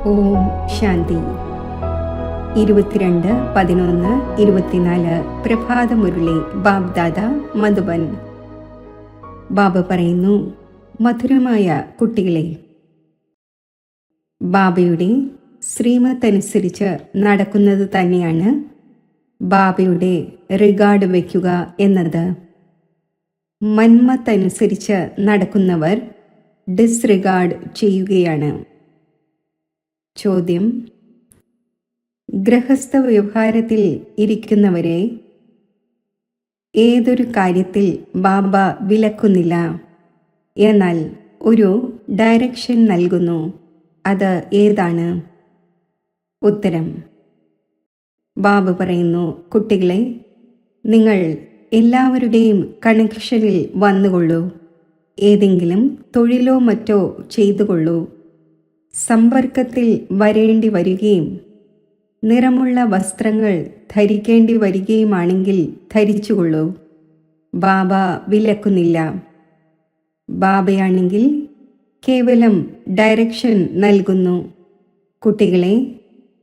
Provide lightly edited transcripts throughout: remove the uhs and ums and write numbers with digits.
ഓം ശാന്തി. 22/11/24 പ്രഭാതമുരളി ബാബ്ദാദ മധുബൻ. ബാബ പറയുന്നു, മധുരമായ കുട്ടികളെ, ബാബയുടെ ശ്രീമത്തനുസരിച്ച് നടക്കുന്നത് തന്നെയാണ് ബാബയുടെ റിഗാർഡ് വയ്ക്കുക എന്നത്. മന്മത്തനുസരിച്ച് നടക്കുന്നവർ ഡിസ്റിഗാർഡ് ചെയ്യുകയാണ്. ചോദ്യം: ഗൃഹസ്ഥ വ്യവഹാരത്തിൽ ഇരിക്കുന്നവരെ ഏതൊരു കാര്യത്തിൽ ബാബ വിലക്കുന്നില്ല, എന്നാൽ ഒരു ഡയറക്ഷൻ നൽകുന്നു. അത് ഏതാണ്? ഉത്തരം: ബാബ പറയുന്നു, കുട്ടികളെ, നിങ്ങൾ എല്ലാവരുടെയും കണക്ഷനിൽ വന്നുകൊള്ളൂ. ഏതെങ്കിലും തൊഴിലോ മറ്റോ ചെയ്തുകൊള്ളൂ. സമ്പർക്കത്തിൽ വരേണ്ടി വരികയും നിറമുള്ള വസ്ത്രങ്ങൾ ധരിക്കേണ്ടി വരികയുമാണെങ്കിൽ ധരിച്ചുകൊള്ളൂ. ബാബ വിലക്കുന്നില്ല. ബാബയാണെങ്കിൽ കേവലം ഡയറക്ഷൻ നൽകുന്നു. കുട്ടികളെ,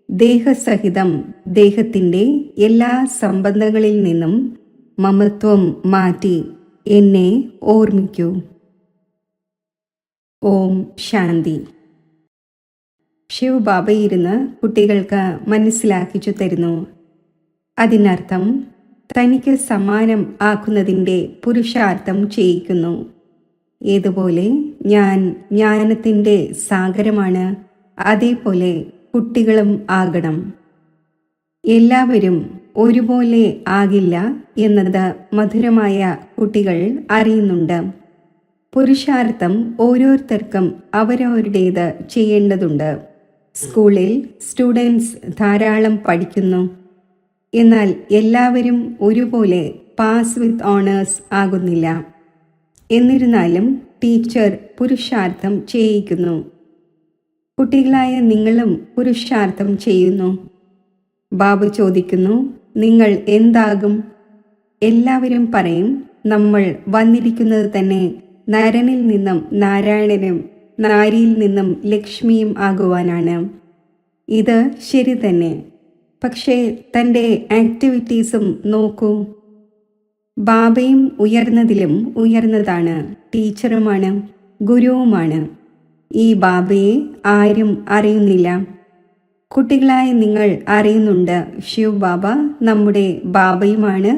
ദേഹസഹിതം ദേഹത്തിൻ്റെ എല്ലാ സംബന്ധങ്ങളിൽ നിന്നും മമത്വം മാറ്റി എന്നെ ഓർമ്മിക്കൂ. ഓം ശാന്തി. ശിവ് ബാബയിരുന്ന് കുട്ടികൾക്ക് മനസ്സിലാക്കിച്ചു തരുന്നു. അതിനർത്ഥം തനിക്ക് സമാനം ആക്കുന്നതിൻ്റെ പുരുഷാർത്ഥം ചെയ്യിക്കുന്നു. ഏതുപോലെ ഞാൻ ജ്ഞാനത്തിൻ്റെ സാഗരമാണ്, അതേപോലെ കുട്ടികളും ആകണം. എല്ലാവരും ഒരുപോലെ ആകില്ല എന്നത് മധുരമായ കുട്ടികൾ അറിയുന്നുണ്ട്. പുരുഷാർത്ഥം ഓരോരുത്തർക്കും അവരവരുടേത് ചെയ്യേണ്ടതുണ്ട്. സ്കൂളിൽ സ്റ്റുഡൻസ് ധാരാളം പഠിക്കുന്നു. എന്നാൽ എല്ലാവരും ഒരുപോലെ പാസ് വിത്ത് ഓണേഴ്സ് ആകുന്നില്ല. എന്നിരുന്നാലും ടീച്ചർ പുരുഷാർത്ഥം ചെയ്യിക്കുന്നു. കുട്ടികളായ നിങ്ങളും പുരുഷാർത്ഥം ചെയ്യുന്നു. ബാബു ചോദിക്കുന്നു, നിങ്ങൾ എന്താകും? എല്ലാവരും പറയും, നമ്മൾ വന്നിരിക്കുന്നത് തന്നെ നരനിൽ നിന്നും നാരായണനും നാരിയിൽ നിന്നും ലക്ഷ്മിയും ആകുവാനാണ്. ഇത് ശരി തന്നെ. പക്ഷേ തൻ്റെ ആക്ടിവിറ്റീസും നോക്കൂ. ബാബയും ഉയർന്നതിലും ഉയർന്നതാണ്, ടീച്ചറുമാണ്, ഗുരുവുമാണ്. ഈ ബാബയെ ആരും അറിയുന്നില്ല. കുട്ടികളായ നിങ്ങൾ അറിയുന്നുണ്ട്, ശിവ് ബാബ നമ്മുടെ ബാബയുമാണ്,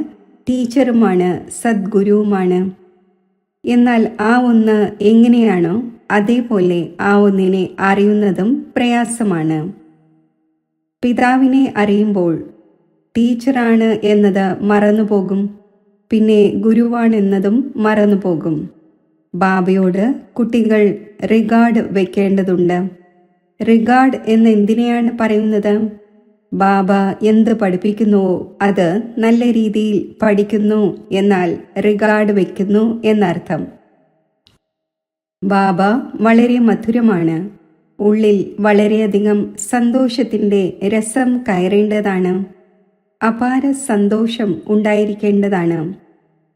ടീച്ചറുമാണ്, സദ്ഗുരുവുമാണ്. എന്നാൽ ആ ഒന്ന് എങ്ങനെയാണോ അതേപോലെ ആ ഒന്നിനെ അറിയുന്നതും പ്രയാസമാണ്. പിതാവിനെ അറിയുമ്പോൾ ടീച്ചറാണ് എന്നത് മറന്നുപോകും, പിന്നെ ഗുരുവാണെന്നതും മറന്നുപോകും. ബാബയോട് കുട്ടികൾ റിഗാർഡ് വയ്ക്കേണ്ടതുണ്ട്. റിഗാർഡ് എന്ന് എന്തിനെയാണ് പറയുന്നത്? ബാബ എന്ത് പഠിപ്പിക്കുന്നുവോ അത് നല്ല രീതിയിൽ പഠിക്കുന്നു, എന്നാൽ റിഗാർഡ് വയ്ക്കുന്നു എന്നർത്ഥം. ബാബ വളരെ മധുരമാണ്. ഉള്ളിൽ വളരെയധികം സന്തോഷത്തിൻ്റെ രസം കയറേണ്ടതാണ്. അപാര സന്തോഷം ഉണ്ടായിരിക്കേണ്ടതാണ്.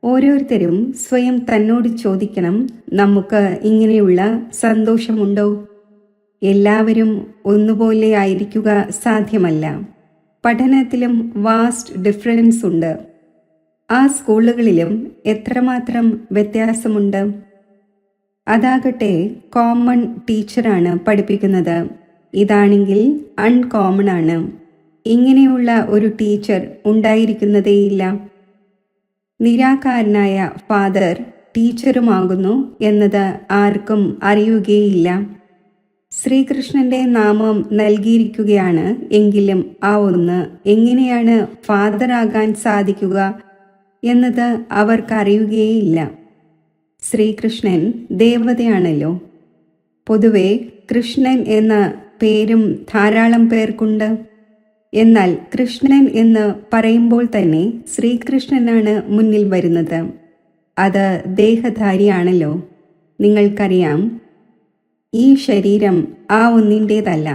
ഓരോരുത്തരും സ്വയം തന്നോട് ചോദിക്കണം, നമുക്ക് ഇങ്ങനെയുള്ള സന്തോഷമുണ്ടോ? എല്ലാവരും ഒന്നുപോലെ ആയിരിക്കുക സാധ്യമല്ല. പഠനത്തിലും വാസ്റ്റ് ഡിഫറൻസ് ഉണ്ട്. ആ സ്കൂളുകളിലും എത്രമാത്രം വ്യത്യാസമുണ്ട്. അതാകട്ടെ കോമൺ ടീച്ചറാണ് പഠിപ്പിക്കുന്നത്. ഇതാണെങ്കിൽ അൺകോമൺ ആണ്. ഇങ്ങനെയുള്ള ഒരു ടീച്ചർ ഉണ്ടായിരിക്കുന്നതേയില്ല. നിരാകാരനായ ഫാദർ ടീച്ചറുമാകുന്നു എന്നത് ആർക്കും അറിയുകയില്ല. ശ്രീകൃഷ്ണന്റെ നാമം നൽകിയിരിക്കുകയാണ് എങ്കിലും ആ ഒന്ന് എങ്ങനെയാണ് ഫാദറാകാൻ സാധിക്കുക എന്നത് അവർക്കറിയുകയില്ല. ശ്രീകൃഷ്ണൻ ദേവതയാണല്ലോ. പൊതുവെ കൃഷ്ണൻ എന്ന പേരും ധാരാളം പേർക്കുണ്ട്. എന്നാൽ കൃഷ്ണൻ എന്ന് പറയുമ്പോൾ തന്നെ ശ്രീകൃഷ്ണനാണ് മുന്നിൽ വരുന്നത്. അത് ദേഹധാരിയാണല്ലോ. നിങ്ങൾക്കറിയാം, ഈ ശരീരം ആ ഒന്നിൻ്റേതല്ല.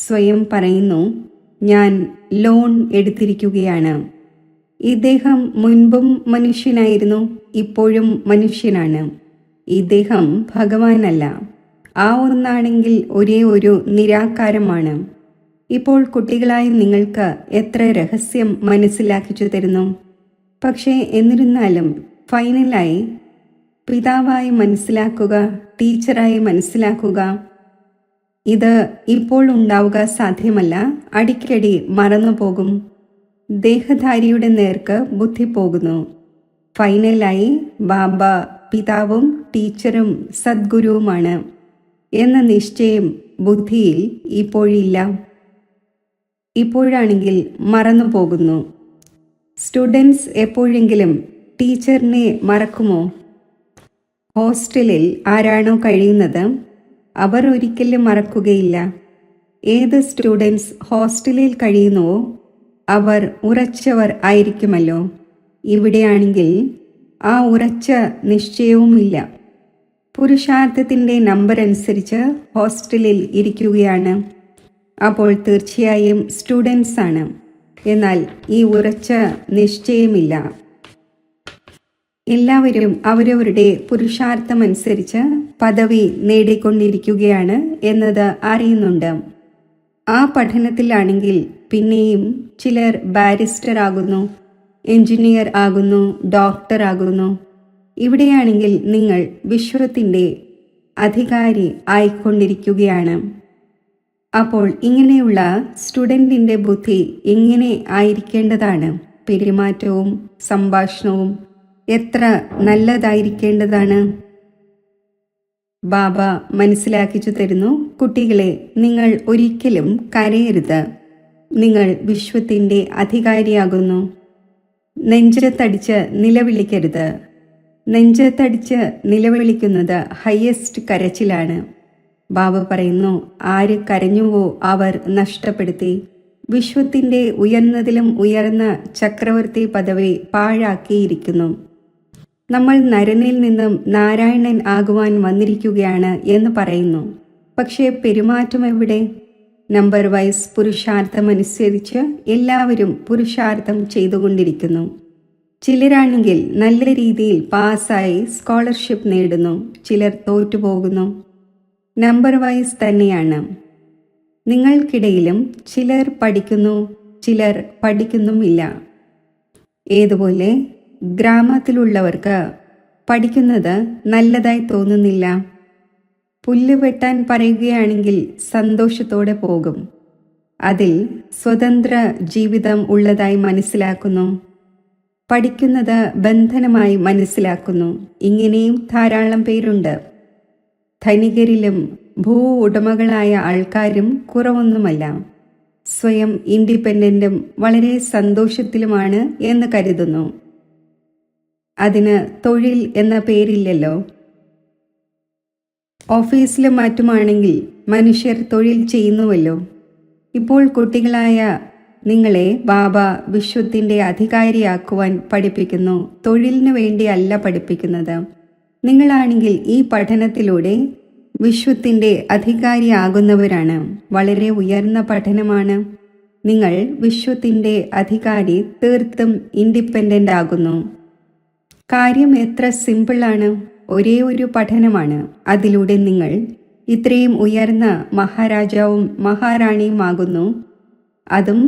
സ്വയം പറയുന്നു, ഞാൻ ലോൺ എടുത്തിരിക്കുകയാണ്. ഇദ്ദേഹം മുൻപും മനുഷ്യനായിരുന്നു, ഇപ്പോഴും മനുഷ്യനാണ്. ഇദ്ദേഹം ഭഗവാനല്ല. ആ ഒന്നാണെങ്കിൽ ഒരേ ഒരു നിരാകാരമാണ്. ഇപ്പോൾ കുട്ടികളായി നിങ്ങൾക്ക് എത്ര രഹസ്യം മനസ്സിലാക്കിച്ചു തരുന്നു. പക്ഷേ എന്നിരുന്നാലും ഫൈനലായി പിതാവായി മനസ്സിലാക്കുക, ടീച്ചറായി മനസ്സിലാക്കുക, ഇത് ഇപ്പോൾ ഉണ്ടാവുക സാധ്യമല്ല. അടിക്കടി മറന്നുപോകും. ദേഹധാരിയുടെ നേർക്ക് ബുദ്ധി പോകുന്നു. ഫൈനലായി ബാബ പിതാവും ടീച്ചറും സദ്ഗുരുവുമാണ് എന്ന നിശ്ചയം ബുദ്ധിയിൽ ഇപ്പോഴില്ല. ഇപ്പോഴാണെങ്കിൽ മറന്നുപോകുന്നു. സ്റ്റുഡൻസ് എപ്പോഴെങ്കിലും ടീച്ചറിനെ മറക്കുമോ? ഹോസ്റ്റലിൽ ആരാണോ കഴിയുന്നത് അവർ ഒരിക്കലും മറക്കുകയില്ല. ഏത് സ്റ്റുഡൻസ് ഹോസ്റ്റലിൽ കഴിയുന്നുവോ അവർ ഉറച്ചവർ ആയിരിക്കുമല്ലോ. ഇവിടെയാണെങ്കിൽ ആ ഉറച്ച നിശ്ചയവുമില്ല. പുരുഷാർത്ഥത്തിൻ്റെ നമ്പർ അനുസരിച്ച് ഹോസ്റ്റലിൽ ഇരിക്കുകയാണ്. അപ്പോൾ തീർച്ചയായും സ്റ്റുഡൻസ് ആണ്. എന്നാൽ ഈ ഉറച്ച നിശ്ചയമില്ല. എല്ലാവരും അവരവരുടെ പുരുഷാർത്ഥമനുസരിച്ച് പദവി നേടിക്കൊണ്ടിരിക്കുകയാണ് എന്നത് അറിയുന്നുണ്ട്. ആ പഠനത്തിലാണെങ്കിൽ പിന്നെയും ചിലർ ബാരിസ്റ്റർ ആകുന്നു, എഞ്ചിനീയർ ആകുന്നു, ഡോക്ടർ ആകുന്നു. ഇവിടെയാണെങ്കിൽ നിങ്ങൾ വിശ്വത്തിൻ്റെ അധികാരി ആയിക്കൊണ്ടിരിക്കുകയാണ്. അപ്പോൾ ഇങ്ങനെയുള്ള സ്റ്റുഡൻറ്റിൻ്റെ ബുദ്ധി എങ്ങനെ ആയിരിക്കേണ്ടതാണ്? പെരുമാറ്റവും സംഭാഷണവും എത്ര നല്ലതായിരിക്കേണ്ടതാണ്? ബാബ മനസ്സിലാക്കിച്ചു തരുന്നു, കുട്ടികളെ, നിങ്ങൾ ഒരിക്കലും കരയരുത്. നിങ്ങൾ വിശ്വത്തിൻ്റെ അധികാരിയാകുന്നു. നെഞ്ചത്തടിച്ച് നിലവിളിക്കരുത്. നെഞ്ചത്തടിച്ച് നിലവിളിക്കുന്നത് ഹയസ്റ്റ് കരച്ചിലാണ്. ബാബ പറയുന്നു, ആര് കരഞ്ഞുവോ അവർ നഷ്ടപ്പെടുത്തി. വിശ്വത്തിൻ്റെ ഉയർന്നതിലും ഉയർന്ന ചക്രവർത്തി പദവി പാഴാക്കിയിരിക്കുന്നു. നമ്മൾ നരനിൽ നിന്നും നാരായണൻ ആകുവാൻ വന്നിരിക്കുകയാണ് എന്ന് പറയുന്നു. പക്ഷേ പെരുമാറ്റം എവിടെ? നമ്പർ വൈസ് പുരുഷാർത്ഥമനുസരിച്ച് എല്ലാവരും പുരുഷാർത്ഥം ചെയ്തുകൊണ്ടിരിക്കുന്നു. ചിലരാണെങ്കിൽ നല്ല രീതിയിൽ പാസ്സായി സ്കോളർഷിപ്പ് നേടുന്നു, ചിലർ തോറ്റുപോകുന്നു. നമ്പർ വൈസ് തന്നെയാണ്. നിങ്ങൾക്കിടയിലും ചിലർ പഠിക്കുന്നു, ചിലർ പഠിക്കുന്നുമില്ല. ഏതുപോലെ ഗ്രാമത്തിലുള്ളവർക്ക് പഠിക്കുന്നത് നല്ലതായി തോന്നുന്നില്ല. പുല്ല് വെട്ടാൻ പറയുകയാണെങ്കിൽ സന്തോഷത്തോടെ പോകും. അതിൽ സ്വതന്ത്ര ജീവിതം ഉള്ളതായി മനസ്സിലാക്കുന്നു. പഠിക്കുന്നത് ബന്ധനമായി മനസ്സിലാക്കുന്നു. ഇങ്ങനെയും ധാരാളം പേരുണ്ട്. ധനികരിലും ഭൂ ഉടമകളായ ആൾക്കാരും കുറവൊന്നുമല്ല. സ്വയം ഇൻഡിപെൻഡൻറ്റും വളരെ സന്തോഷത്തിലുമാണ് എന്ന് കരുതുന്നു. അതിന് തൊഴിൽ എന്ന പേരില്ലല്ലോ. ഓഫീസിലും മറ്റുമാണെങ്കിൽ മനുഷ്യർ തൊഴിൽ ചെയ്യുന്നുവല്ലോ. ഇപ്പോൾ കുട്ടികളായ നിങ്ങളെ ബാബ വിശ്വത്തിൻ്റെ അധികാരിയാക്കുവാൻ പഠിപ്പിക്കുന്നു. തൊഴിലിനു വേണ്ടിയല്ല പഠിപ്പിക്കുന്നത്. നിങ്ങളാണെങ്കിൽ ഈ പഠനത്തിലൂടെ വിശ്വത്തിൻ്റെ അധികാരിയാകുന്നവരാണ്. വളരെ ഉയർന്ന പഠനമാണ്. നിങ്ങൾ വിശ്വത്തിൻ്റെ അധികാരി, തീർത്തും ഇൻഡിപെൻഡൻ്റ് ആകുന്നു. കാര്യം എത്ര സിമ്പിളാണ്. ഒരേ ഒരു പഠനമാണ്. അതിലൂടെ നിങ്ങൾ ഇത്രയും ഉയർന്ന മഹാരാജാവും മഹാറാണിയുമാകുന്നു. അതും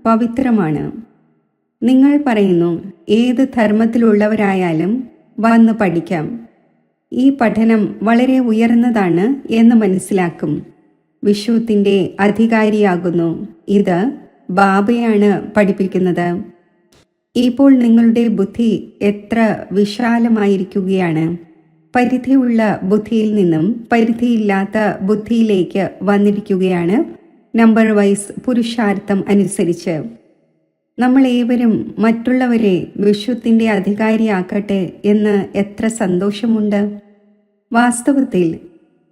പവിത്രമാണ്. നിങ്ങൾ പറയുന്നു, ഏത് ധർമ്മത്തിലുള്ളവരായാലും വന്ന് പഠിക്കാം. ഈ പഠനം വളരെ ഉയർന്നതാണ് എന്ന് മനസ്സിലാക്കും. വിശ്വത്തിൻ്റെ അധികാരിയാകുന്നു. ഇത് ബാബയാണ് പഠിപ്പിക്കുന്നത്. ഇപ്പോൾ നിങ്ങളുടെ ബുദ്ധി എത്ര വിശാലമായിരിക്കുകയാണ്. പരിധിയുള്ള ബുദ്ധിയിൽ നിന്നും പരിധിയില്ലാത്ത ബുദ്ധിയിലേക്ക് വന്നിരിക്കുകയാണ്. നമ്പർ വൈസ് പുരുഷാർത്ഥം അനുസരിച്ച് നമ്മൾ ഏവരും മറ്റുള്ളവരെ വിശ്വത്തിൻ്റെ അധികാരിയാക്കട്ടെ എന്ന് എത്ര സന്തോഷമുണ്ട്. വാസ്തവത്തിൽ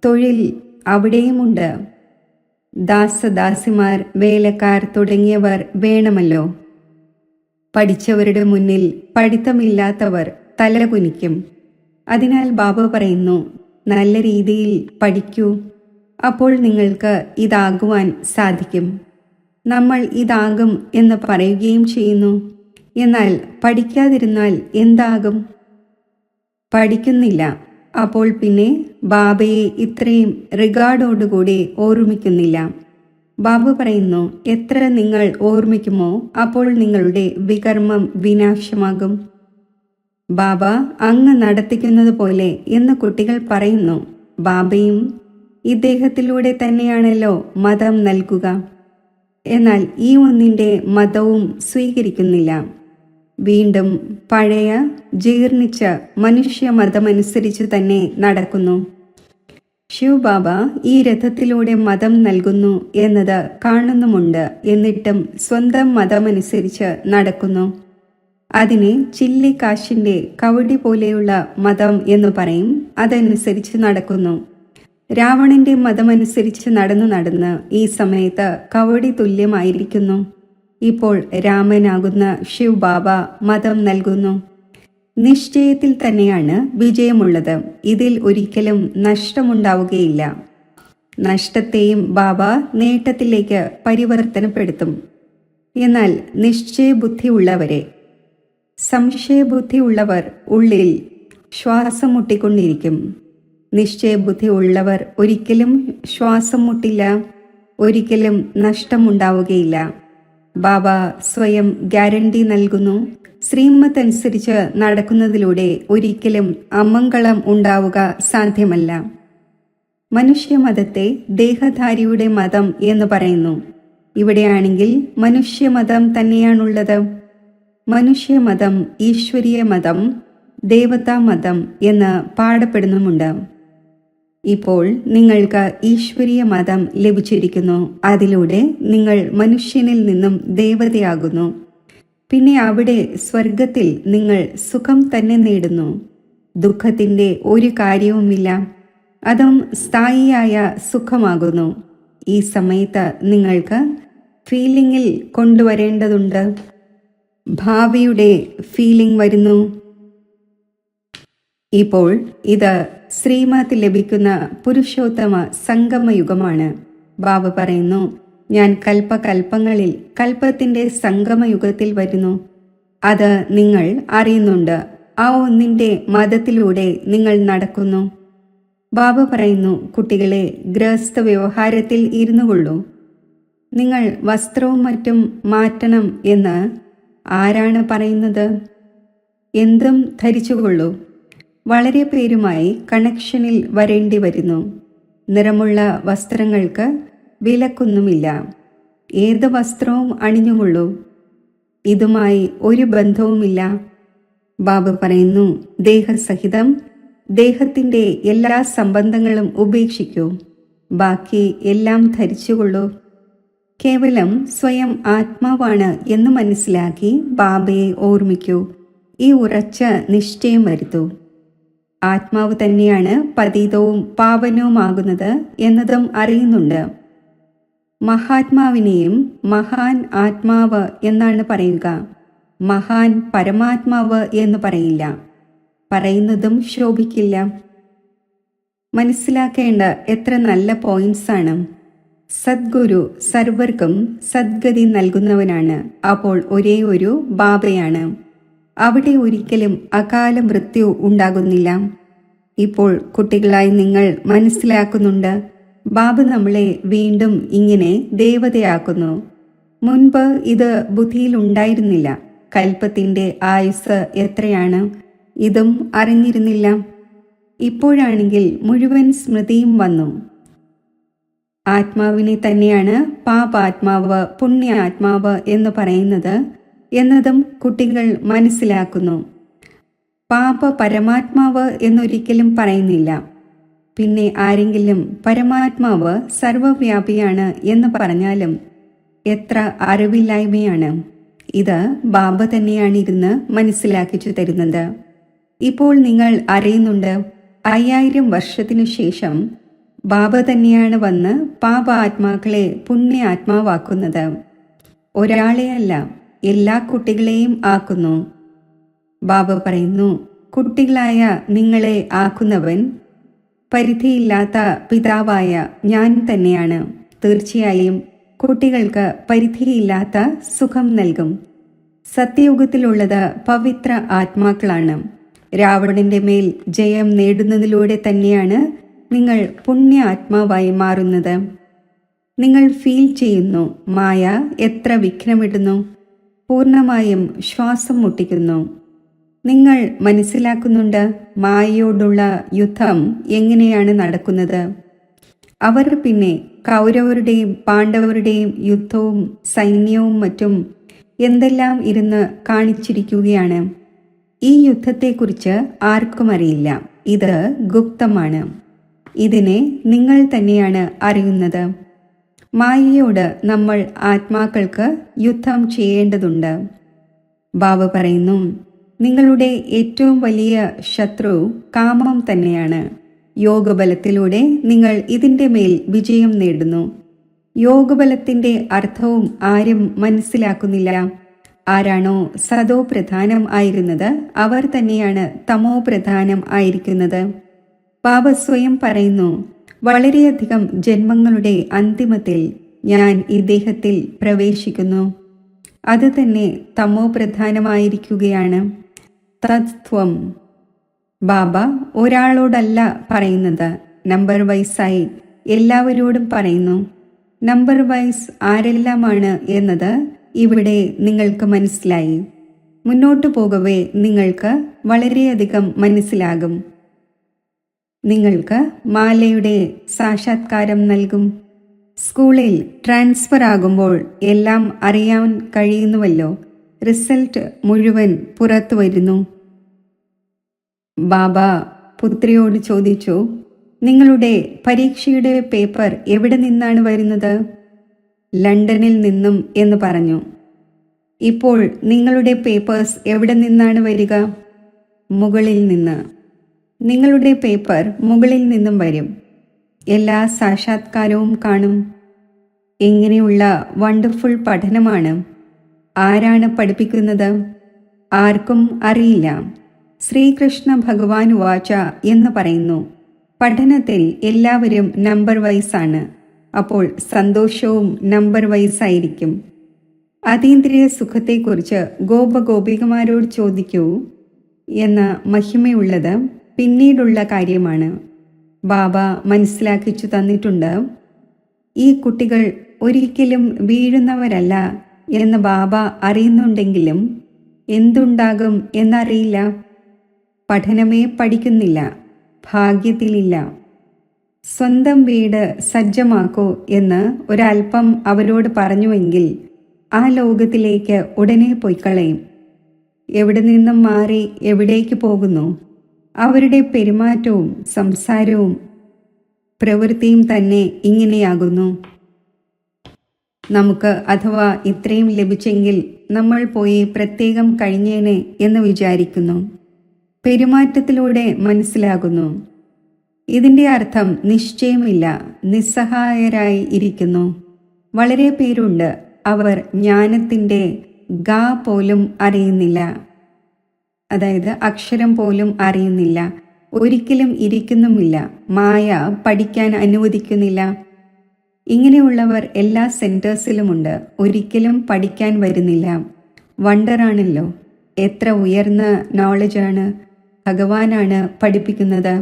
തൊഴിൽ അവിടെയുമുണ്ട്. ദാസദാസിമാർ, വേലക്കാർ തുടങ്ങിയവർ വേണമല്ലോ. പഠിച്ചവരുടെ മുന്നിൽ പഠിത്തമില്ലാത്തവർ തലകുനിക്കും. അതിനാൽ ബാബ പറയുന്നു, നല്ല രീതിയിൽ പഠിക്കൂ. അപ്പോൾ നിങ്ങൾക്ക് ഇതാകുവാൻ സാധിക്കും. നമ്മൾ ഇതാകും എന്ന് പറയുകയും ചെയ്യുന്നു. എന്നാൽ പഠിക്കാതിരുന്നാൽ എന്താകും? പഠിക്കുന്നില്ല. അപ്പോൾ പിന്നെ ബാബയെ ഇത്രയും റിഗാർഡോടുകൂടി ഓർമ്മിക്കുന്നില്ല. ബാബ പറയുന്നു, എത്ര നിങ്ങൾ ഓർമ്മിക്കുമോ അപ്പോൾ നിങ്ങളുടെ വികർമ്മം വിനാശമാകും. ബാബ അങ്ങ് നടത്തിക്കുന്നത് പോലെ എന്ന് കുട്ടികൾ പറയുന്നു. ബാബയും ഇദ്ദേഹത്തിലൂടെ തന്നെയാണല്ലോ മതം നൽകുക. എന്നാൽ ഈ ഒന്നിൻ്റെ മതവും സ്വീകരിക്കുന്നില്ല. വീണ്ടും പഴയ ജീർണിച്ച മനുഷ്യ മതമനുസരിച്ച് തന്നെ നടക്കുന്നു. ശിവ് ബാബ ഈ രഥത്തിലൂടെ മതം നൽകുന്നു എന്നത് കാണുന്നുമുണ്ട്. എന്നിട്ടും സ്വന്തം മതമനുസരിച്ച് നടക്കുന്നു. അതിനെ ചില്ലിക്കാശിൻ്റെ കവടി പോലെയുള്ള മതം എന്ന് പറയും. അതനുസരിച്ച് നടക്കുന്നു. രാവണന്റെ മതമനുസരിച്ച് നടന്ന് ഈ സമയത്ത് കവടി തുല്യമായിരിക്കുന്നു. ഇപ്പോൾ രാമനാകുന്ന ശിവ് ബാബ മതം നൽകുന്നു. നിശ്ചയത്തിൽ തന്നെയാണ് വിജയമുള്ളത്. ഇതിൽ ഒരിക്കലും നഷ്ടമുണ്ടാവുകയില്ല. നഷ്ടത്തെയും ബാബ നേട്ടത്തിലേക്ക് പരിവർത്തനപ്പെടുത്തും. എന്നാൽ നിശ്ചയബുദ്ധിയുള്ളവരെ, സംശയബുദ്ധിയുള്ളവർ ഉള്ളിൽ ശ്വാസം മുട്ടിക്കൊണ്ടിരിക്കും. നിശ്ചയബുദ്ധി ഉള്ളവർ ഒരിക്കലും ശ്വാസം മുട്ടില്ല. ഒരിക്കലും നഷ്ടമുണ്ടാവുകയില്ല. ബാബ സ്വയം ഗ്യാരണ്ടി നൽകുന്നു. ശ്രീമത്ത് അനുസരിച്ച് നടക്കുന്നതിലൂടെ ഒരിക്കലും അമംഗളം ഉണ്ടാവുക സാധ്യമല്ല. മനുഷ്യമതത്തെ ദേഹധാരിയുടെ മതം എന്ന് പറയുന്നു. ഇവിടെയാണെങ്കിൽ മനുഷ്യമതം തന്നെയാണുള്ളത്. മനുഷ്യമതം, ഈശ്വരീയ മതം, ദേവതാ മതം എന്ന് പാടപ്പെടുന്നുമുണ്ട്. ഇപ്പോൾ നിങ്ങൾക്ക് ഈശ്വരീയ മതം ലഭിച്ചിരിക്കുന്നു. അതിലൂടെ നിങ്ങൾ മനുഷ്യനിൽ നിന്നും ദേവതയാകുന്നു. പിന്നെ അവിടെ സ്വർഗത്തിൽ നിങ്ങൾ സുഖം തന്നെ നേടുന്നു. ദുഃഖത്തിൻ്റെ ഒരു കാര്യവുമില്ല. അതും സ്ഥായിയായ സുഖമാകുന്നു. ഈ സമയത്ത് നിങ്ങൾക്ക് ഫീലിംഗിൽ കൊണ്ടുവരേണ്ടതുണ്ട്. ഭാവിയുടെ ഫീലിംഗ് വരുന്നു. ഇപ്പോൾ ഇത് ശ്രീമത്ത് ലഭിക്കുന്ന പുരുഷോത്തമ സംഗമയുഗമാണ്. ബാബ പറയുന്നു, ഞാൻ കൽപ്പകൽപ്പങ്ങളിൽ കൽപ്പത്തിൻ്റെ സംഗമയുഗത്തിൽ വരുന്നു. അത് നിങ്ങൾ അറിയുന്നുണ്ട്. ആ ഒന്നിൻ്റെ മതത്തിലൂടെ നിങ്ങൾ നടക്കുന്നു. ബാബ പറയുന്നു, കുട്ടികളെ, ഗൃഹസ്ഥ വ്യവഹാരത്തിൽ ഇരുന്നു കൊള്ളൂ. നിങ്ങൾ വസ്ത്രവും മറ്റും മാറ്റണം എന്ന് ആരാണ് പറയുന്നത്? എന്തും ധരിച്ചുകൊള്ളൂ. വളരെ പേരുമായി കണക്ഷനിൽ വരേണ്ടി വരുന്നു. നിറമുള്ള വസ്ത്രങ്ങൾക്ക് വിലക്കൊന്നുമില്ല. ഏത് വസ്ത്രവും അണിഞ്ഞുകൊള്ളൂ. ഇതുമായി ഒരു ബന്ധവുമില്ല. ബാബ പറയുന്നു, ദേഹസഹിതം ദേഹത്തിൻ്റെ എല്ലാ സംബന്ധങ്ങളും ഉപേക്ഷിക്കൂ. ബാക്കി എല്ലാം ധരിച്ചുകൊള്ളൂ. കേവലം സ്വയം ആത്മാവാണ് എന്ന് മനസ്സിലാക്കി ബാബയെ ഓർമ്മിക്കൂ. ഈ ഉറച്ച നിശ്ചയം വരുത്തൂ. ആത്മാവ് തന്നെയാണ് പതീതവും പാവനവുമാകുന്നത് എന്നതും അറിയുന്നുണ്ട്. മഹാത്മാവിനെയും മഹാൻ ആത്മാവ് എന്നാണ് പറയുക. മഹാൻ പരമാത്മാവ് എന്ന് പറയില്ല. പറയുന്നതും ശോഭിക്കില്ല. മനസ്സിലാക്കേണ്ട എത്ര നല്ല പോയിന്റ്സാണ്. സദ്ഗുരു സർവർക്കും സദ്ഗതി നൽകുന്നവനാണ്. അപ്പോൾ ഒരേ ഒരു ബാബയാണ്. അവിടെ ഒരിക്കലും അകാല മൃത്യു ഉണ്ടാകുന്നില്ല. ഇപ്പോൾ കുട്ടികളായി നിങ്ങൾ മനസ്സിലാക്കുന്നുണ്ട്. ബാബ നമ്മളെ വീണ്ടും ഇങ്ങനെ ദേവതയാക്കുന്നു. മുൻപ് ഇത് ബുദ്ധിയിൽ ഉണ്ടായിരുന്നില്ല. കൽപ്പത്തിൻ്റെ ആയുസ് എത്രയാണ് ഇതും അറിഞ്ഞിരുന്നില്ല. ഇപ്പോഴാണെങ്കിൽ മുഴുവൻ സ്മൃതിയും വന്നു. ആത്മാവിനെ തന്നെയാണ് പാപാത്മാവ്, പുണ്യാത്മാവ് എന്ന് പറയുന്നത് എന്നതും കുട്ടികൾ മനസ്സിലാക്കുന്നു. പാപ പരമാത്മാവ് എന്നൊരിക്കലും പറയുന്നില്ല. പിന്നെ ആരെങ്കിലും പരമാത്മാവ് സർവവ്യാപിയാണ് എന്ന് പറഞ്ഞാലും എത്ര അറിവില്ലായ്മയാണ്. ഇത് ബാബ തന്നെയാണ് മനസ്സിലാക്കിച്ചു തരുന്നത്. ഇപ്പോൾ നിങ്ങൾ അറിയുന്നുണ്ട്, 5000 വർഷത്തിനു ശേഷം ബാബ തന്നെയാണ് വന്ന് പാപ ആത്മാക്കളെ പുണ്യ ആത്മാവാക്കുന്നത്. ഒരാളെയല്ല, എല്ലാ കുട്ടികളെയും ആക്കുന്നു. ബാബ പറയുന്നു, കുട്ടികളായ നിങ്ങളെ ആക്കുന്നവൻ പരിധിയില്ലാത്ത പിതാവായ ഞാൻ തന്നെയാണ്. തീർച്ചയായും കുട്ടികൾക്ക് പരിധിയില്ലാത്ത സുഖം നൽകും. സത്യയുഗത്തിലുള്ളത് പവിത്ര ആത്മാക്കളാണ്. രാവണന്റെ മേൽ ജയം നേടുന്നതിലൂടെ തന്നെയാണ് നിങ്ങൾ പുണ്യ ആത്മാവായി മാറുന്നത്. നിങ്ങൾ ഫീൽ ചെയ്യുന്നു മായ എത്ര വിഘ്നമിടുന്നു, പൂർണ്ണമായും ശ്വാസം മുട്ടിക്കുന്നു. നിങ്ങൾ മനസ്സിലാക്കുന്നുണ്ട് മായയോടുള്ള യുദ്ധം എങ്ങനെയാണ് നടക്കുന്നത്. അവർ പിന്നെ കൗരവരുടെയും പാണ്ഡവരുടെയും യുദ്ധവും സൈന്യവും മറ്റും എന്തെല്ലാം ഇരുന്ന് കാണിച്ചിരിക്കുകയാണ്. ഈ യുദ്ധത്തെക്കുറിച്ച് ആർക്കും അറിയില്ല. ഇത് ഗുപ്തമാണ്. ഇതിനെ നിങ്ങൾ തന്നെയാണ് അറിയുന്നത്. മായയോട് നമ്മൾ ആത്മാക്കൾക്ക് യുദ്ധം ചെയ്യേണ്ടതുണ്ട്. ബാബ പറയുന്നു, നിങ്ങളുടെ ഏറ്റവും വലിയ ശത്രു കാമം തന്നെയാണ്. യോഗബലത്തിലൂടെ നിങ്ങൾ ഇതിൻ്റെ മേൽ വിജയം നേടുന്നു. യോഗബലത്തിൻ്റെ അർത്ഥവും ആരും മനസ്സിലാക്കുന്നില്ല. ആരാണോ സതോ പ്രധാനം ആയിരുന്നത് അവർ തന്നെയാണ് തമോ പ്രധാനം ആയിരിക്കുന്നത്. ബാബ സ്വയം പറയുന്നു, വളരെയധികം ജന്മങ്ങളുടെ അന്തിമത്തിൽ ഞാൻ ഈ ദേഹത്തിൽ പ്രവേശിക്കുന്നു. അത് തന്നെ തമോ പ്രധാനമായിരിക്കുകയാണ്. തത്വം. ബാബ ഒരാളോടല്ല പറയുന്നത്, നമ്പർ വൈസായി എല്ലാവരോടും പറയുന്നു. നമ്പർ വൈസ് ആരെല്ലാമാണ് എന്നത് ഇവിടെ നിങ്ങൾക്ക് മനസ്സിലായി. മുന്നോട്ടു പോകവേ നിങ്ങൾക്ക് വളരെയധികം മനസ്സിലാകും. നിങ്ങൾക്ക് മാലയുടെ സാക്ഷാത്കാരം നൽകും. സ്കൂളിൽ ട്രാൻസ്ഫർ ആകുമ്പോൾ എല്ലാം അറിയാൻ കഴിയുന്നുവല്ലോ. റിസൾട്ട് മുഴുവൻ പുറത്തു വരുന്നു. ബാബ പുത്രിയോട് ചോദിച്ചു, നിങ്ങളുടെ പരീക്ഷയുടെ പേപ്പർ എവിടെ നിന്നാണ് വരുന്നത്? ലണ്ടനിൽ നിന്നും എന്ന് പറഞ്ഞു. ഇപ്പോൾ നിങ്ങളുടെ പേപ്പേഴ്സ് എവിടെ നിന്നാണ് വരിക? മുകളിൽ നിന്ന്. നിങ്ങളുടെ പേപ്പർ മുകളിൽ നിന്നും വരും. എല്ലാ സാക്ഷാത്കാരവും കാണും. എങ്ങനെയുള്ള വണ്ടർഫുൾ പഠനമാണ്! ആരാണ് പഠിപ്പിക്കുന്നത്? ആർക്കും അറിയില്ല. ശ്രീകൃഷ്ണ ഭഗവാൻ വാച എന്ന് പറയുന്നു, പഠനത്തിൽ എല്ലാവരും നമ്പർ വൈസാണ്. അപ്പോൾ സന്തോഷവും നമ്പർ വൈസായിരിക്കും. അതീന്ദ്രിയ സുഖത്തെക്കുറിച്ച് ഗോപഗോപികമാരോട് ചോദിക്കൂ എന്ന മഹിമയുള്ളത് പിന്നീടുള്ള കാര്യമാണ്. ബാബ മനസ്സിലാക്കിച്ചു തന്നിട്ടുണ്ട്. ഈ കുട്ടികൾ ഒരിക്കലും വീഴുന്നവരല്ല എന്ന് ബാബ അറിയുന്നുണ്ടെങ്കിലും എന്തുണ്ടാകും എന്നറിയില്ല. പഠനമേ പഠിക്കുന്നില്ല, ഭാഗ്യത്തിലില്ല. സ്വന്തം വീട് സജ്ജമാക്കൂ എന്ന് ഒരൽപ്പം അവരോട് പറഞ്ഞുവെങ്കിൽ ആ ലോകത്തിലേക്ക് ഉടനെ പൊയ്ക്കളയും. എവിടെ നിന്നും മാറി എവിടേക്ക് പോകുന്നു? അവരുടെ പെരുമാറ്റവും സംസാരവും പ്രവൃത്തിയും തന്നെ ഇങ്ങനെയാകുന്നു. നമുക്ക് അഥവാ ഇത്രയും ലഭിച്ചെങ്കിൽ നമ്മൾ പോയി പ്രത്യേകം കഴിഞ്ഞേനെ എന്ന് വിചാരിക്കുന്നു. പെരുമാറ്റത്തിലൂടെ മനസ്സിലാകുന്നു. ഇതിൻ്റെ അർത്ഥം നിശ്ചയമില്ല, നിസ്സഹായരായി ഇരിക്കുന്നു. വളരെ പേരുണ്ട്, അവർ ജ്ഞാനത്തിൻ്റെ ഗ പോലും അറിയുന്നില്ല, അതായത് അക്ഷരം പോലും അറിയുന്നില്ല. ഒരിക്കലും ഇരിക്കുന്നുമില്ല. മായ പഠിക്കാൻ അനുവദിക്കുന്നില്ല. ഇങ്ങനെയുള്ളവർ എല്ലാ സെൻറ്റേഴ്സിലുമുണ്ട്. ഒരിക്കലും പഠിക്കാൻ വരുന്നില്ല. വണ്ടറാണല്ലോ, എത്ര ഉയർന്ന നോളജാണ്! ഭഗവാനാണ് പഠിപ്പിക്കുന്നത്.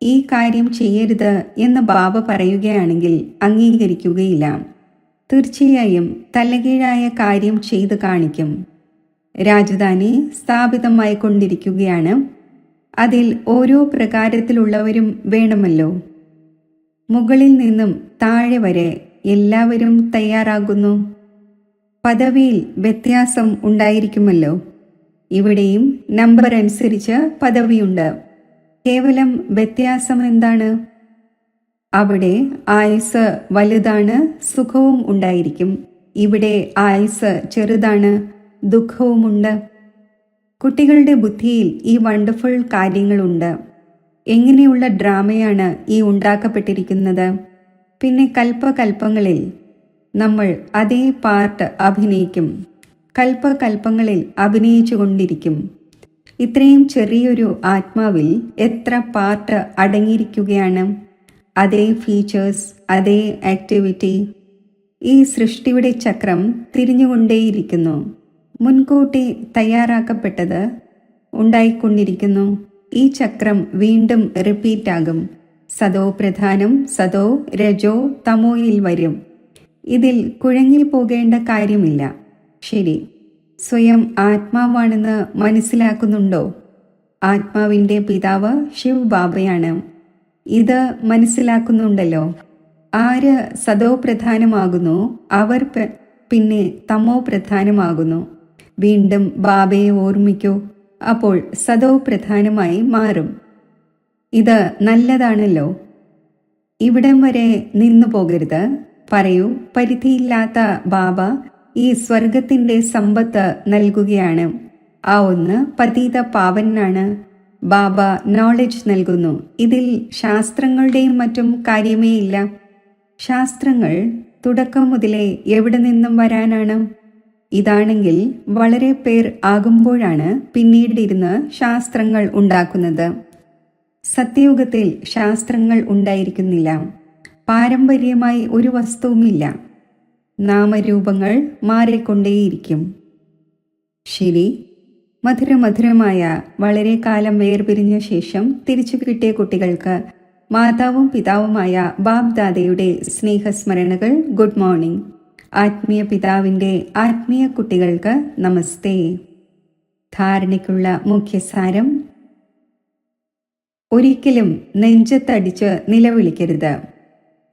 ഈ കാര്യം ചെയ്യരുത് എന്ന് ബാബ പറയുകയാണെങ്കിൽ അംഗീകരിക്കുകയില്ല. തീർച്ചയായും തലകീഴായ കാര്യം ചെയ്ത് കാണിക്കും. രാജധാനി സ്ഥാപിതമായി കൊണ്ടിരിക്കുകയാണ്. അതിൽ ഓരോ പ്രകാരത്തിലുള്ളവരും വേണമല്ലോ. മുകളിൽ നിന്നും താഴെ വരെ എല്ലാവരും തയ്യാറാകുന്നു. പദവിയിൽ വ്യത്യാസം ഉണ്ടായിരിക്കുമല്ലോ. ഇവിടെയും നമ്പർ അനുസരിച്ച് പദവിയുണ്ട്. കേവലം വ്യത്യാസം എന്താണ്? അവിടെ ആയുസ് വലുതാണ്, സുഖവും ഉണ്ടായിരിക്കും. ഇവിടെ ആയുസ് ചെറുതാണ്, ദുഃഖവുമുണ്ട്. കുട്ടികളുടെ ബുദ്ധിയിൽ ഈ വണ്ടർഫുൾ കാര്യങ്ങളുണ്ട്. എങ്ങനെയുള്ള ഡ്രാമയാണ് ഈ ഉണ്ടാക്കപ്പെട്ടിരിക്കുന്നത്! പിന്നെ കൽപ്പകൽപ്പങ്ങളിൽ നമ്മൾ അതേ പാർട്ട് അഭിനയിക്കും. കൽപ്പകൽപ്പങ്ങളിൽ അഭിനയിച്ചു കൊണ്ടിരിക്കും. ഇത്രയും ചെറിയൊരു ആത്മാവിൽ എത്ര പാർട്ട് അടങ്ങിയിരിക്കുകയാണ്! അതേ ഫീച്ചേഴ്സ്, അതേ ആക്ടിവിറ്റി. ഈ സൃഷ്ടിയുടെ ചക്രം തിരിഞ്ഞുകൊണ്ടേയിരിക്കുന്നു. മുൻകൂട്ടി തയ്യാറാക്കപ്പെട്ടത് ഉണ്ടായിക്കൊണ്ടിരിക്കുന്നു. ഈ ചക്രം വീണ്ടും റിപ്പീറ്റാകും. സതോ പ്രധാനം സതോ രജോ തമോയിൽ വരും. ഇതിൽ കുഴങ്ങിപ്പോകേണ്ട കാര്യമില്ല. ശരി, സ്വയം ആത്മാവാണെന്ന് മനസ്സിലാക്കുന്നുണ്ടോ? ആത്മാവിൻ്റെ പിതാവ് ശിവ് ബാബയാണ്. ഇത് മനസ്സിലാക്കുന്നുണ്ടല്ലോ. ആര് സതോ പ്രധാനമാകുന്നു അവർ പിന്നെ തമോ പ്രധാനമാകുന്നു. വീണ്ടും ബാബയെ ഓർമ്മിക്കൂ. അപ്പോൾ സതോ പ്രധാനമായി മാറും. ഇത് നല്ലതാണല്ലോ. ഇവിടം വരെ നിന്നു പോകരുത്. പറയൂ, പരിധിയില്ലാത്ത ബാബ ഈ സ്വർഗത്തിൻ്റെ സമ്പത്ത് നൽകുകയാണ്. ആ ഒന്ന് പതീത പാവനാണ്. ബാബ നോളജ് നൽകുന്നു. ഇതിൽ ശാസ്ത്രങ്ങളുടെയും മറ്റും കാര്യമേ ഇല്ല. ശാസ്ത്രങ്ങൾ തുടക്കം മുതലേ എവിടെ നിന്നും വരാനാണ്? ഇതാണെങ്കിൽ വളരെ പേർ ആകുമ്പോഴാണ് പിന്നീട് ഇരുന്ന് ശാസ്ത്രങ്ങൾ ഉണ്ടാക്കുന്നത്. സത്യയുഗത്തിൽ ശാസ്ത്രങ്ങൾ ഉണ്ടായിരിക്കുന്നില്ല. പാരമ്പര്യമായി ഒരു വസ്തുവുമില്ല. നാമരൂപങ്ങൾ മാറിക്കൊണ്ടേയിരിക്കും. ശരി, മധുരമധുരമായ വളരെ കാലം വേർപിരിഞ്ഞ ശേഷം തിരിച്ചു കിട്ടിയ കുട്ടികൾക്ക് മാതാവും പിതാവുമായ ബാബ് ദാദയുടെ സ്നേഹസ്മരണകൾ. Good morning. ആത്മീയ പിതാവിൻ്റെ ആത്മീയ കുട്ടികൾക്ക് നമസ്തേ. ധാരണയ്ക്കുള്ള മുഖ്യസാരം: ഒരിക്കലും നെഞ്ചത്തടിച്ച് നിലവിളിക്കരുത്.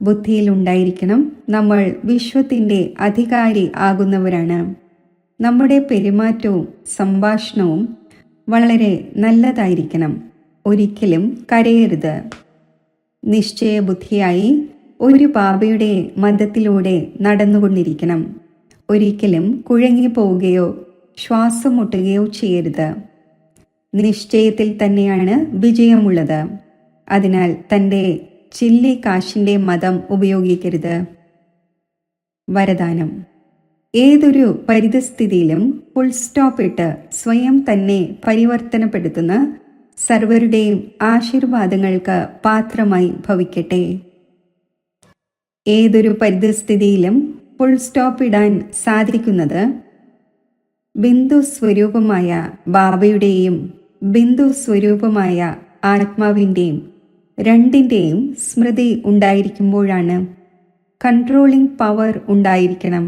ബുദ്ധിയിലുണ്ടായിരിക്കണം, നമ്മൾ വിശ്വത്തിൻ്റെ അധികാരി ആകുന്നവരാണ്. നമ്മുടെ പെരുമാറ്റവും സംഭാഷണവും വളരെ നല്ലതായിരിക്കണം. ഒരിക്കലും കരയരുത്. നിശ്ചയബുദ്ധിയായി ഒരു ബാബയുടെ മതത്തിലൂടെ നടന്നുകൊണ്ടിരിക്കണം. ഒരിക്കലും കുഴങ്ങിപ്പോവുകയോ ശ്വാസം മുട്ടുകയോ ചെയ്യരുത്. നിശ്ചയത്തിൽ തന്നെയാണ് വിജയമുള്ളത്. അതിനാൽ തൻ്റെ ചില്ലി കാശിൻ്റെ മതം ഉപയോഗിക്കരുത്. വരദാനം: ഏതൊരു പരിതസ്ഥിതിയിലും ഫുൾ സ്റ്റോപ്പ് ഇട്ട് സ്വയം തന്നെ പരിവർത്തനപ്പെടുത്തുന്ന സർവരുടെയും ആശീർവാദങ്ങൾക്ക് പാത്രമായി ഭവിക്കട്ടെ. ഏതൊരു പരിതസ്ഥിതിയിലും ഫുൾ സ്റ്റോപ്പ് ഇടാൻ സാധിക്കുന്നത് ബിന്ദു സ്വരൂപമായ ബാബയുടെയും ബിന്ദു സ്വരൂപമായ ആത്മാവിൻ്റെയും രണ്ടിൻ്റെയും സ്മൃതി ഉണ്ടായിരിക്കുമ്പോഴാണ്. കൺട്രോളിംഗ് പവർ ഉണ്ടായിരിക്കണം.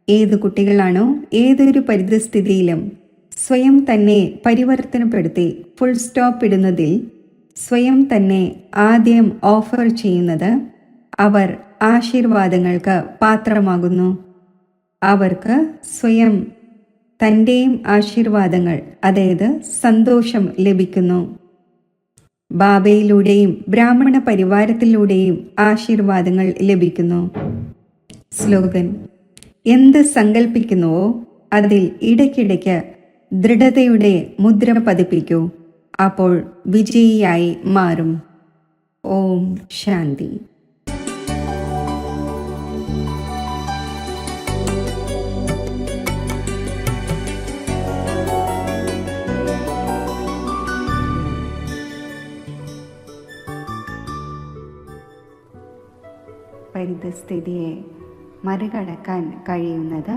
ഏത് കുട്ടികളാണോ ഏതൊരു പരിതസ്ഥിതിയിലും സ്വയം തന്നെ പരിവർത്തനപ്പെടുത്തി ഫുൾ സ്റ്റോപ്പ് ഇടുന്നതിൽ സ്വയം തന്നെ ആദ്യം ഓഫർ ചെയ്യുന്നത്, അവർ ആശീർവാദങ്ങൾക്ക് പാത്രമാകുന്നു. അവർക്ക് സ്വയം തൻ്റെയും ആശീർവാദങ്ങൾ, അതായത് സന്തോഷം ലഭിക്കുന്നു. ബാബയിലൂടെയും ബ്രാഹ്മണ പരിവാരത്തിലൂടെയും ആശീർവാദങ്ങൾ ലഭിക്കുന്നു. സ്ലോഗൻ: എന്ത് സങ്കല്പിക്കുന്നുവോ അതിൽ ഇടയ്ക്കിടയ്ക്ക് ദൃഢതയുടെ മുദ്ര പതിപ്പിക്കൂ. അപ്പോൾ വിജയിയായി മാറും. ഓം ശാന്തി. പരിതസ്ഥിതിയെ മറികടക്കാൻ കഴിയുന്നത്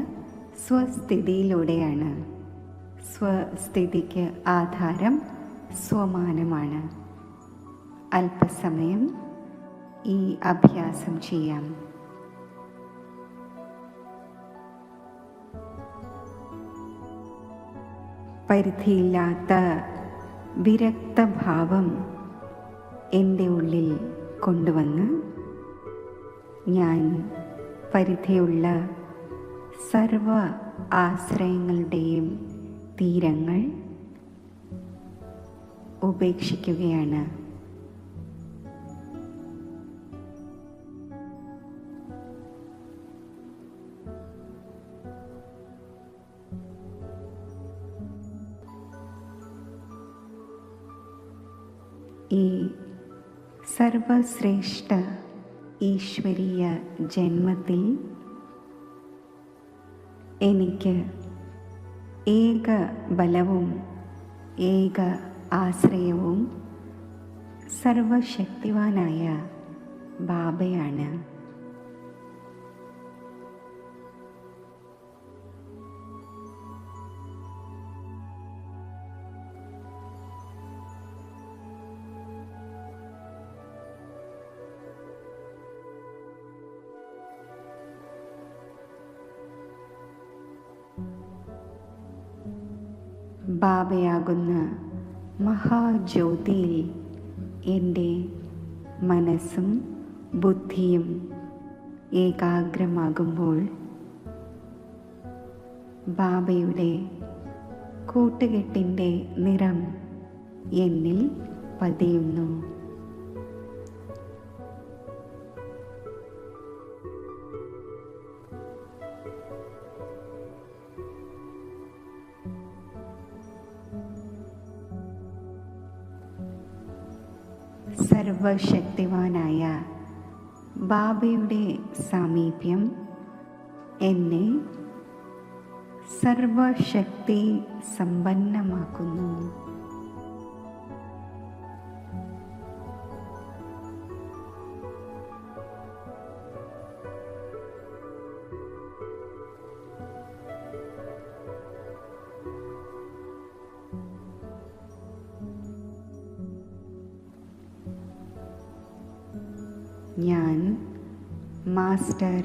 സ്വസ്ഥിതിയിലൂടെയാണ്. സ്വസ്ഥിതിക്ക് ആധാരം സ്വമാനമാണ്. അല്പസമയം ഈ അഭ്യാസം ചെയ്യാം. പരിധിയില്ലാത്ത വിരക്തഭാവം എൻ്റെ ഉള്ളിൽ കൊണ്ടുവന്ന് ഞാൻ പരിധിയുള്ള സർവ ആശ്രയങ്ങളുടെയും തീരങ്ങൾ ഉപേക്ഷിക്കുകയാണ്. ഈ സർവശ്രേഷ്ഠ ഈശ്വരീയ ജന്മത്തിൽ എനിക്ക് ഏക ബലവും ഏക ആശ്രയവും സർവശക്തിവാനായ ബാബയാണ്. ബാബയാകുന്ന മഹാജ്യോതിയിൽ എൻ്റെ മനസ്സും ബുദ്ധിയും ഏകാഗ്രമാകുമ്പോൾ ബാബയുടെ കൂട്ടുകെട്ടിൻ്റെ നിറം എന്നിൽ പതിയുന്നു. സർവശക്തിവാനായ ബാബയുടെ സാമീപ്യം എന്നെ സർവശക്തി സമ്പന്നമാക്കുന്നു. ഞാൻ മാസ്റ്റർ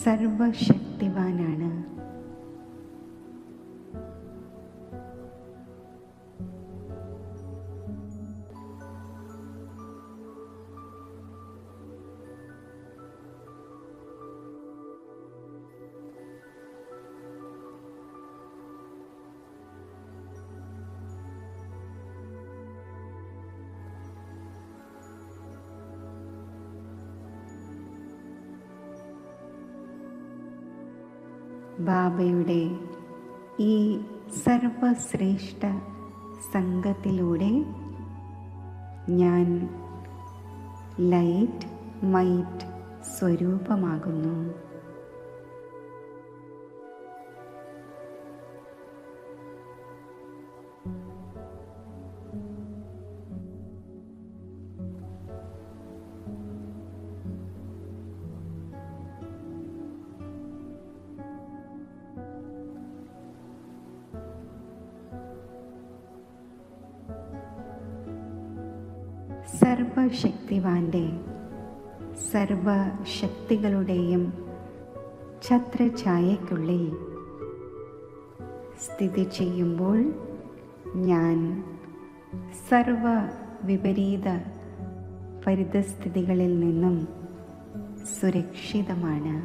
സർവശക്തിവാനാണ്. ബാബയുടെ ഈ സർവശ്രേഷ്ഠ സംഘത്തിലൂടെ ഞാൻ ലൈറ്റ് മൈറ്റ് സ്വരൂപമാകുന്നു. സർവശക്തിവാന്റെ സർവശക്തികളുടെയും ഛത്രഛായയ്ക്കുള്ളിൽ സ്ഥിതി ചെയ്യുമ്പോൾ ഞാൻ സർവ വിപരീത പരിതസ്ഥിതികളിൽ നിന്നും സുരക്ഷിതമാണ്.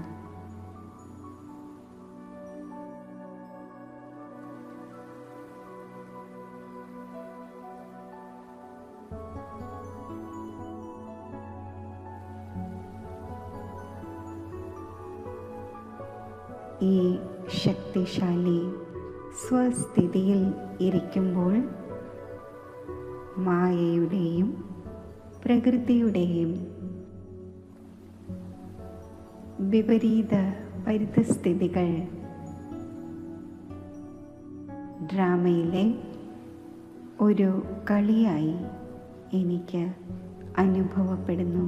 ഈ ശക്തിശാലി സ്വസ്ഥിതിയിൽ ഇരിക്കുമ്പോൾ മായയുടെയും പ്രകൃതിയുടെയും വിപരീത പരിതസ്ഥിതികൾ ഡ്രാമയിലെ ഒരു കളിയായി എനിക്ക് അനുഭവപ്പെടുന്നു.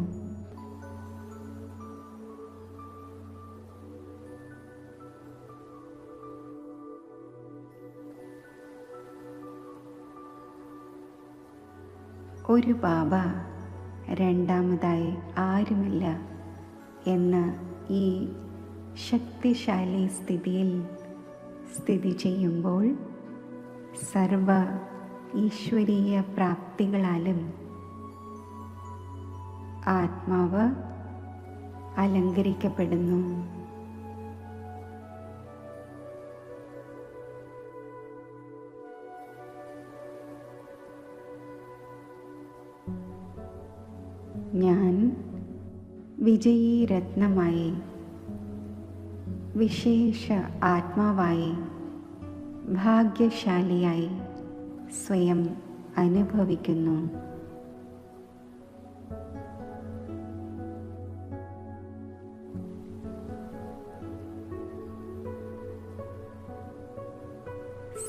ഒരു ബാബ രണ്ടാമതായി ആരുമില്ല എന്ന ഈ ശക്തിശാലി സ്ഥിതിയിൽ സ്ഥിതി ചെയ്യുമ്പോൾ സർവ ഈശ്വരീയ പ്രാപ്തികളാലും ആത്മാവ് അലങ്കരിക്കപ്പെടുന്നു. ഞാൻ വിജയീ രത്നമായി, വിശേഷ ആത്മാവായി, ഭാഗ്യശാലിയായി സ്വയം അനുഭവിക്കുന്നു.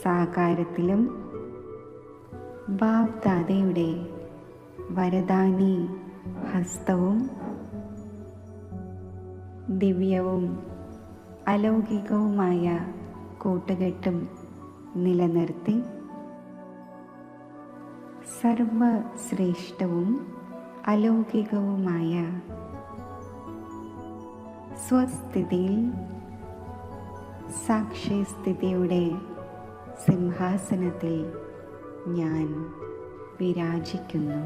സാകാരത്തിലും ബാബ് ദാദയുടെ വരദാനി ഹസ്തവും ദിവ്യവും അലൗകികവുമായ കൂട്ടുകെട്ടും നിലനിർത്തി സർവശ്രേഷ്ഠവും അലൗകികവുമായ സ്വസ്ഥിതിയിൽ സാക്ഷിസ്ഥിതിയുടെ സിംഹാസനത്തിൽ ഞാൻ വിരാജിക്കുന്നു.